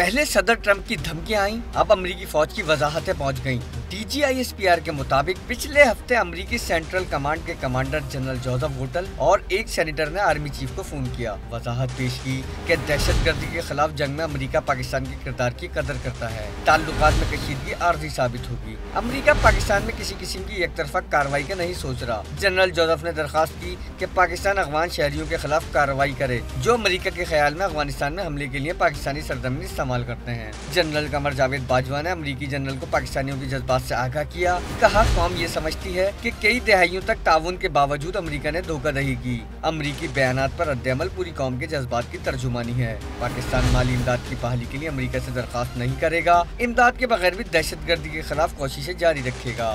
पहले सदर ट्रंप की धमकियां आई, अब अमेरिकी फौज की वजाहतें पहुंच गईं। DGISPR के मुताबिक पिछले हफ्ते अमेरिकी सेंट्रल कमांड के कमांडर जनरल जोसेफ वोटल और एक सेनेटर ने आर्मी चीफ को फोन किया, वजाहत पेश की कि दहशतगर्दी के खिलाफ जंग में अमेरिका पाकिस्तान के किरदार की कदर करता है। ताल्लुकात में कशीदगी आर्जी साबित होगी। अमेरिका पाकिस्तान में किसी किस्म की एक तरफा कार्रवाई का नहीं सोच रहा। जनरल जोसेफ ने दरखास्त की कि पाकिस्तान अफगान शहरियों के खिलाफ कार्रवाई करे जो अमेरिका के ख्याल में अफगानिस्तान में हमले के लिए पाकिस्तानी सरजमीन इस्तेमाल करते हैं। जनरल कमर जावेद बाजवा ने अमेरिकी जनरल को पाकिस्तानियों के जज्बात से आगाह किया। कहा, कौम ये समझती है कि कई दहाइयों तक ताउन के बावजूद अमेरिका ने धोखाधड़ी की। अमेरिकी बयानात पर रद्द-ए-अमल पूरी कौम के जज्बात की तर्जुमानी है। पाकिस्तान माली इमदाद की बहाली के लिए अमेरिका से दरखास्त नहीं करेगा। इमदाद के बगैर भी दहशतगर्दी के खिलाफ कोशिशें जारी रखेगा।